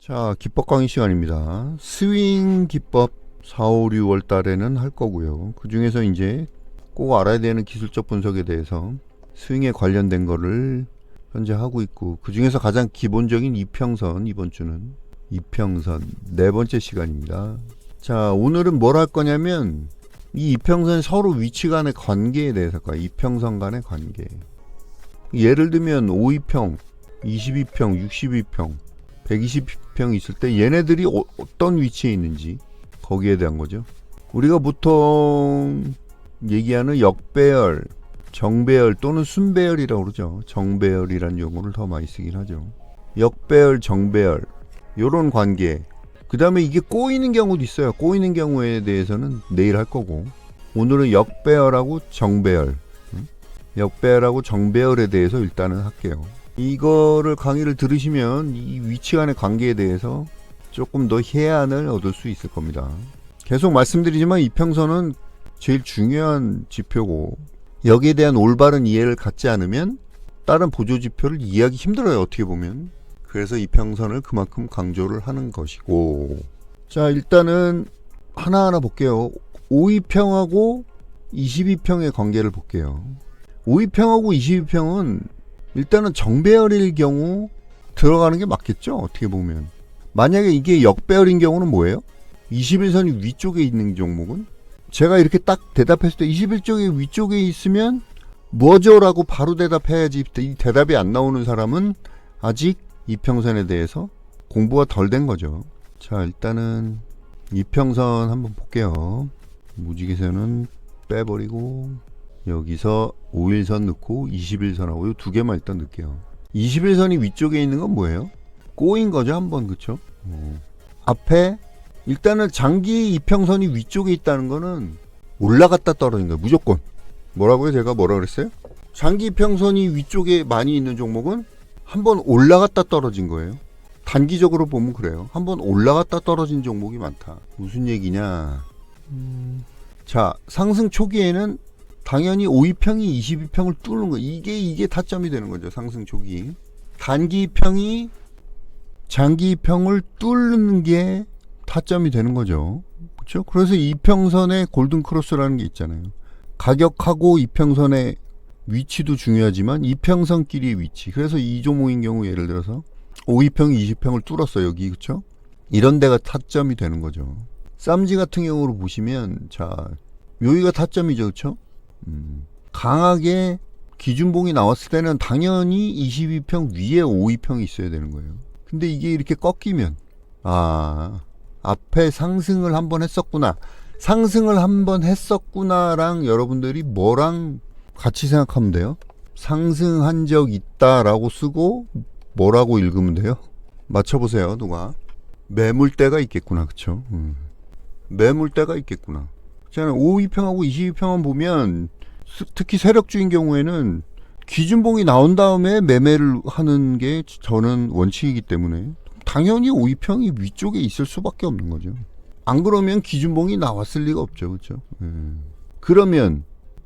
자, 기법 강의 시간입니다. 스윙 기법 4, 5, 6월 달에는 할 거고요. 그 중에서 이제 꼭 알아야 되는 기술적 분석에 대해서 스윙에 관련된 거를 현재 하고 있고, 그 중에서 가장 기본적인 이평선, 이번 주는 이평선 네 번째 시간입니다. 자, 오늘은 뭘 할 거냐면 이 이평선의 서로 위치 간의 관계에 대해서 할 거야. 이평선 간의 관계. 예를 들면 5위평, 22평, 62평 120평 있을 때 얘네들이 어떤 위치에 있는지 거기에 대한 거죠. 우리가 보통 얘기하는 역배열, 정배열 또는 순배열이라고 그러죠. 정배열이라는 용어를 더 많이 쓰긴 하죠. 역배열, 정배열 요런 관계. 그 다음에 이게 꼬이는 경우도 있어요. 꼬이는 경우에 대해서는 내일 할 거고, 오늘은 역배열하고 정배열, 역배열하고 정배열에 대해서 일단은 할게요. 이거를 강의를 들으시면 이 위치 간의 관계에 대해서 조금 더 해안을 얻을 수 있을 겁니다. 계속 말씀드리지만 이평선은 제일 중요한 지표고, 여기에 대한 올바른 이해를 갖지 않으면 다른 보조 지표를 이해하기 힘들어요, 어떻게 보면. 그래서 이평선을 그만큼 강조를 하는 것이고, 자, 일단은 하나하나 볼게요. 5위평하고 22평의 관계를 볼게요. 5위평하고 22평은 일단은 정배열일 경우 들어가는 게 맞겠죠, 어떻게 보면. 만약에 이게 역배열인 경우는 뭐예요? 21선이 위쪽에 있는 종목은, 제가 이렇게 딱 대답했을 때 21쪽에 위쪽에 있으면 뭐죠? 라고 바로 대답해야지. 이 대답이 안 나오는 사람은 아직 이평선에 대해서 공부가 덜 된 거죠. 자, 일단은 이평선 한번 볼게요. 무지개선은 빼버리고 여기서 5일선 넣고 21선하고 이 두 개만 일단 넣을게요. 21선이 위쪽에 있는 건 뭐예요? 꼬인 거죠, 한번. 그쵸? 앞에 일단은 장기 이평선이 위쪽에 있다는 거는 올라갔다 떨어진 거예요, 무조건. 뭐라고요? 제가 뭐라 그랬어요? 장기 이평선이 위쪽에 많이 있는 종목은 한번 올라갔다 떨어진 거예요. 단기적으로 보면 그래요. 한번 올라갔다 떨어진 종목이 많다. 무슨 얘기냐? 자, 상승 초기에는 당연히 5위평이 22평을 뚫는 거, 이게 타점이 되는 거죠. 상승 초기 단기평이 장기평을 뚫는 게 타점이 되는 거죠. 그렇죠? 그래서 이평선의 골든 크로스라는 게 있잖아요. 가격하고 이평선의 위치도 중요하지만 이평선끼리의 위치. 그래서 이 종목인 경우 예를 들어서 5위평이 20평을 뚫었어요, 여기. 그렇죠? 이런 데가 타점이 되는 거죠. 쌈지 같은 경우로 보시면, 자, 여기가 타점이죠. 그렇죠? 강하게 기준봉이 나왔을 때는 당연히 22평 위에 5위평이 있어야 되는 거예요. 근데 이게 이렇게 꺾이면, 앞에 상승을 한번 했었구나, 상승을 한번 했었구나랑 여러분들이 뭐랑 같이 생각하면 돼요? 상승한 적 있다라고 쓰고 뭐라고 읽으면 돼요? 맞춰보세요, 누가. 매물대가 있겠구나. 그쵸? 매물대가 있겠구나. 저는 5위평하고 22평만 보면, 특히 세력주인 경우에는 기준봉이 나온 다음에 매매를 하는 게 저는 원칙이기 때문에 당연히 5위평이 위쪽에 있을 수밖에 없는 거죠. 안 그러면 기준봉이 나왔을 리가 없죠. 그렇죠? 그러면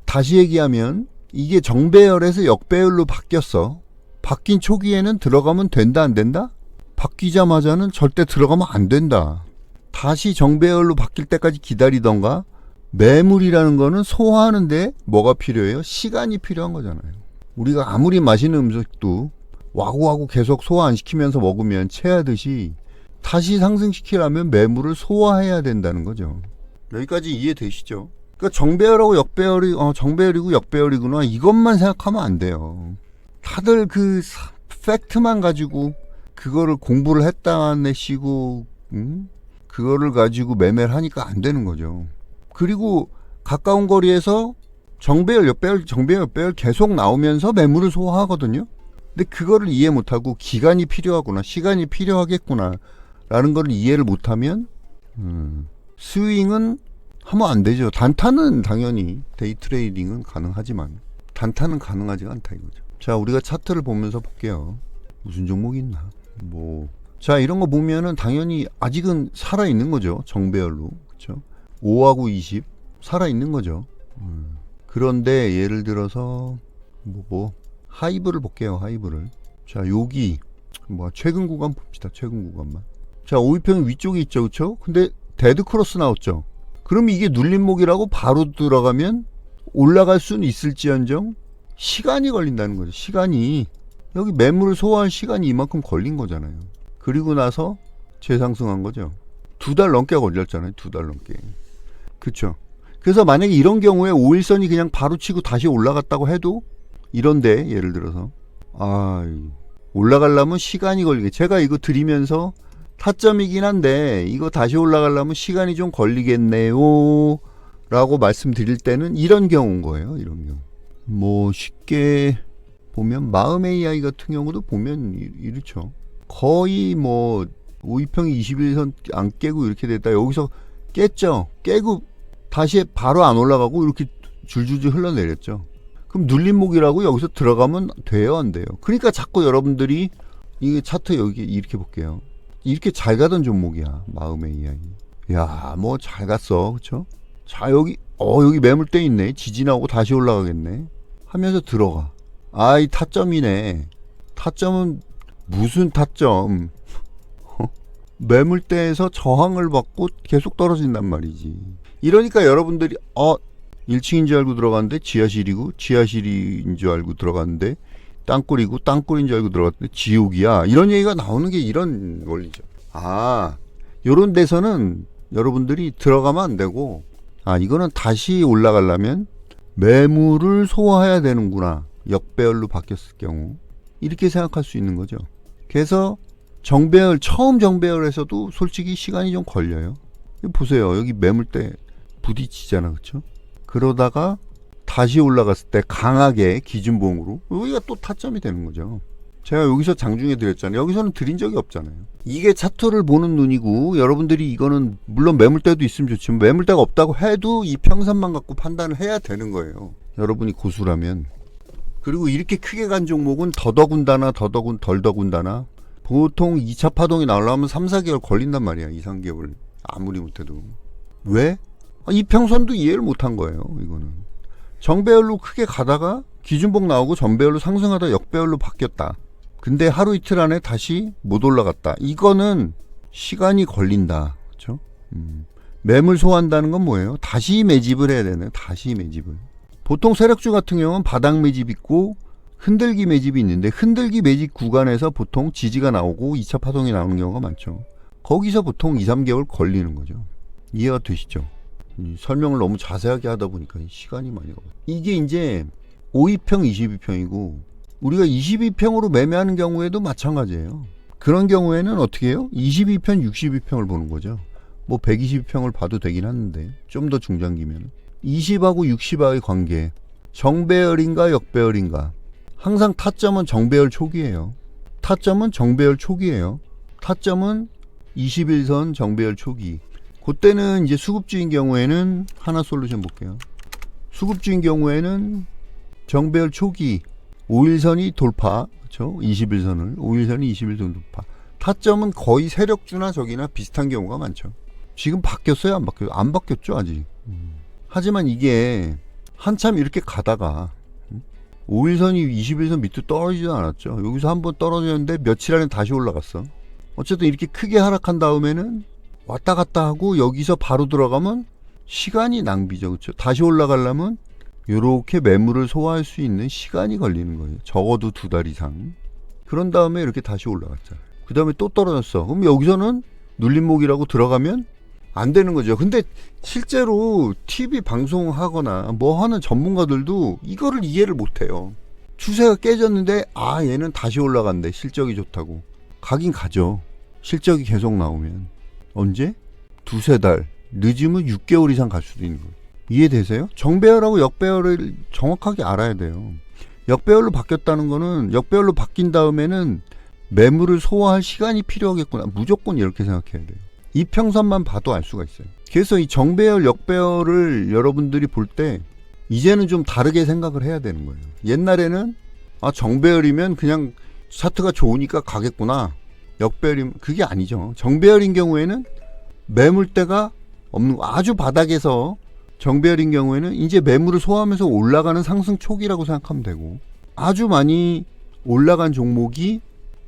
다시 얘기하면 이게 정배열에서 역배열로 바뀌었어. 바뀐 초기에는 들어가면 된다, 안 된다? 바뀌자마자는 절대 들어가면 안 된다. 다시 정배열로 바뀔 때까지 기다리던가. 매물이라는 거는 소화하는데 뭐가 필요해요? 시간이 필요한 거잖아요. 우리가 아무리 맛있는 음식도 와구와구 계속 소화 안 시키면서 먹으면 체하듯이 다시 상승시키려면 매물을 소화해야 된다는 거죠. 여기까지 이해되시죠? 그러니까 정배열하고 역배열이 정배열이고 역배열이구나, 이것만 생각하면 안 돼요. 다들 그 팩트만 가지고 그거를 공부를 했다는 애시고 그거를 가지고 매매를 하니까 안 되는 거죠. 그리고 가까운 거리에서 정배열, 역배열, 정배열, 역배열 계속 나오면서 매물을 소화하거든요. 근데 그거를 이해 못하고 기간이 필요하구나, 시간이 필요하겠구나 라는 걸 이해를 못하면 스윙은 하면 안 되죠. 단타는 당연히 데이 트레이딩은 가능하지만 단타는 가능하지가 않다 이거죠. 자, 우리가 차트를 보면서 볼게요. 무슨 종목이 있나. 자, 이런 거 보면은 당연히 아직은 살아있는 거죠. 정배열로. 그렇죠? 5하고 20 살아있는 거죠. 그런데 예를 들어서 하이브를 볼게요. 하이브를. 자, 여기 최근 구간 봅시다. 최근 구간만. 자, 5위평 위쪽에 있죠, 그렇죠? 근데 데드 크로스 나왔죠. 그럼 이게 눌림목이라고 바로 들어가면 올라갈 수는 있을지언정 시간이 걸린다는 거죠. 시간이 여기 매물을 소화할 시간이 이만큼 걸린 거잖아요. 그리고 나서 재상승한 거죠. 2달 넘게 걸렸잖아요. 2달 넘게. 그쵸? 그래서 만약에 이런 경우에 5일선이 그냥 바로 치고 다시 올라갔다고 해도 이런데 예를 들어서 올라가려면 시간이 걸리게, 제가 이거 드리면서 타점이긴 한데 이거 다시 올라가려면 시간이 좀 걸리겠네요 라고 말씀드릴 때는 이런 경우인 거예요. 이런 경우 뭐 쉽게 보면 마음의 AI 같은 경우도 보면 이렇죠. 거의 뭐 5위평이 21선 안 깨고 이렇게 됐다. 여기서 깼죠. 깨고 다시 바로 안 올라가고 이렇게 줄줄줄 흘러내렸죠. 그럼 눌림목이라고 여기서 들어가면 돼요, 안 돼요? 그러니까 자꾸 여러분들이 이 차트 여기 이렇게 볼게요. 이렇게 잘 가던 종목이야, 마음의 AI. 야, 뭐 잘 갔어, 그렇죠? 자, 여기 여기 매물대 있네. 지지나오고 다시 올라가겠네. 하면서 들어가. 이 타점이네. 타점은 무슨 타점? 매물대에서 저항을 받고 계속 떨어진단 말이지. 이러니까 여러분들이 1층인 줄 알고 들어갔는데 지하실이고, 지하실인 줄 알고 들어갔는데 땅굴이고, 땅굴인 줄 알고 들어갔는데 지옥이야. 이런 얘기가 나오는 게 이런 원리죠. 요런 데서는 여러분들이 들어가면 안 되고, 이거는 다시 올라가려면 매물을 소화해야 되는구나. 역배열로 바뀌었을 경우. 이렇게 생각할 수 있는 거죠. 그래서 정배열, 처음 정배열에서도 솔직히 시간이 좀 걸려요. 보세요. 여기 매물대 부딪히잖아. 그렇죠? 그러다가 다시 올라갔을 때 강하게 기준봉으로 여기가 또 타점이 되는 거죠. 제가 여기서 장중에 드렸잖아요. 여기서는 드린 적이 없잖아요. 이게 차트를 보는 눈이고, 여러분들이 이거는 물론 매물대도 있으면 좋지만 매물대가 없다고 해도 이 평선만 갖고 판단을 해야 되는 거예요. 여러분이 고수라면. 그리고 이렇게 크게 간 종목은 더더군다나 덜더군다나 보통 2차 파동이 나오려면 3, 4개월 걸린단 말이야. 2, 3개월 아무리 못해도. 왜? 이평선도 이해를 못한 거예요. 이거는 정배열로 크게 가다가 기준봉 나오고 전배열로 상승하다 역배열로 바뀌었다. 근데 하루 이틀 안에 다시 못 올라갔다. 이거는 시간이 걸린다. 그렇죠? 매물 소화한다는 건 뭐예요? 다시 매집을 해야 되네. 다시 매집을. 보통 세력주 같은 경우는 바닥 매집 있고 흔들기 매집이 있는데, 흔들기 매집 구간에서 보통 지지가 나오고 2차 파동이 나오는 경우가 많죠. 거기서 보통 2, 3개월 걸리는 거죠. 이해가 되시죠? 설명을 너무 자세하게 하다 보니까 시간이 많이 가요. 이게 이제 5위평, 22평이고 우리가 22평으로 매매하는 경우에도 마찬가지예요. 그런 경우에는 어떻게 해요? 22평, 62평을 보는 거죠. 뭐 122평을 봐도 되긴 하는데 좀 더 중장기면 20하고 60하고의 관계, 정배열인가 역배열인가. 항상 타점은 정배열 초기예요. 타점은 정배열 초기예요. 타점은 21선 정배열 초기. 그때는 이제 수급주인 경우에는 하나솔루션 볼게요. 수급주인 경우에는 정배열 초기 5일선이 돌파, 그렇죠? 21선을 5일선이 21선 돌파. 타점은 거의 세력주나 저기나 비슷한 경우가 많죠. 지금 바뀌었어요? 안 바뀌었어요? 안 바뀌었죠, 아직. 하지만 이게 한참 이렇게 가다가 5일선이 21선 밑으로 떨어지지도 않았죠. 여기서 한번 떨어졌는데 며칠 안에 다시 올라갔어. 어쨌든 이렇게 크게 하락한 다음에는 왔다 갔다 하고 여기서 바로 들어가면 시간이 낭비죠. 그렇죠? 다시 올라가려면 이렇게 매물을 소화할 수 있는 시간이 걸리는 거예요. 적어도 2달 이상. 그런 다음에 이렇게 다시 올라갔잖아요. 그 다음에 또 떨어졌어. 그럼 여기서는 눌림목이라고 들어가면 안 되는 거죠. 근데 실제로 TV 방송하거나 뭐 하는 전문가들도 이거를 이해를 못해요. 추세가 깨졌는데 얘는 다시 올라간대. 실적이 좋다고. 가긴 가죠. 실적이 계속 나오면. 언제? 2-3 달. 늦으면 6개월 이상 갈 수도 있는 거예요. 이해되세요? 정배열하고 역배열을 정확하게 알아야 돼요. 역배열로 바뀌었다는 거는 역배열로 바뀐 다음에는 매물을 소화할 시간이 필요하겠구나. 무조건 이렇게 생각해야 돼요. 이평선만 봐도 알 수가 있어요. 그래서 이 정배열, 역배열을 여러분들이 볼 때 이제는 좀 다르게 생각을 해야 되는 거예요. 옛날에는 정배열이면 그냥 차트가 좋으니까 가겠구나. 역배열이면 그게 아니죠. 정배열인 경우에는 매물대가 없는, 아주 바닥에서 정배열인 경우에는 이제 매물을 소화하면서 올라가는 상승 초기라고 생각하면 되고, 아주 많이 올라간 종목이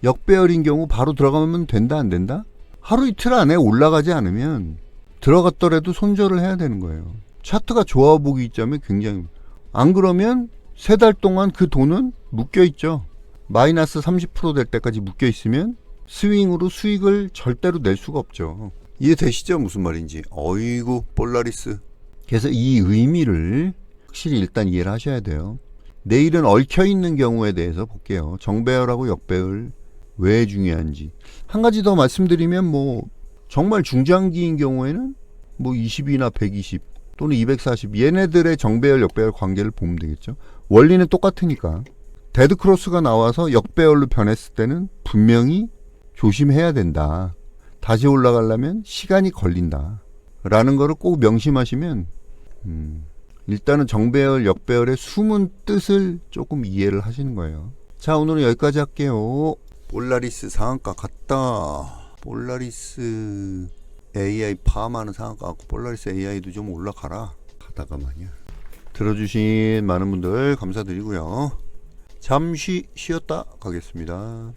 역배열인 경우 바로 들어가면 된다 안 된다? 하루 이틀 안에 올라가지 않으면 들어갔더라도 손절을 해야 되는 거예요. 차트가 좋아 보기 때문에 굉장히, 안 그러면 3달 동안 그 돈은 묶여 있죠. 마이너스 30% 될 때까지 묶여 있으면 스윙으로 수익을 절대로 낼 수가 없죠. 이해되시죠? 무슨 말인지. 어이구 볼라리스. 그래서 이 의미를 확실히 일단 이해를 하셔야 돼요. 내일은 얽혀있는 경우에 대해서 볼게요. 정배열하고 역배열 왜 중요한지. 한 가지 더 말씀드리면 정말 중장기인 경우에는 20이나 120 또는 240 얘네들의 정배열 역배열 관계를 보면 되겠죠. 원리는 똑같으니까. 데드크로스가 나와서 역배열로 변했을 때는 분명히 조심해야 된다. 다시 올라가려면 시간이 걸린다 라는 거를 꼭 명심하시면 일단은 정배열 역배열의 숨은 뜻을 조금 이해를 하시는 거예요. 자, 오늘은 여기까지 할게요. 볼라리스 상한가 갔다. 볼라리스 AI 파마는 상한가 같고 볼라리스 AI도 좀 올라가라. 가다가 말이야. 들어주신 많은 분들 감사드리고요. 잠시 쉬었다 가겠습니다.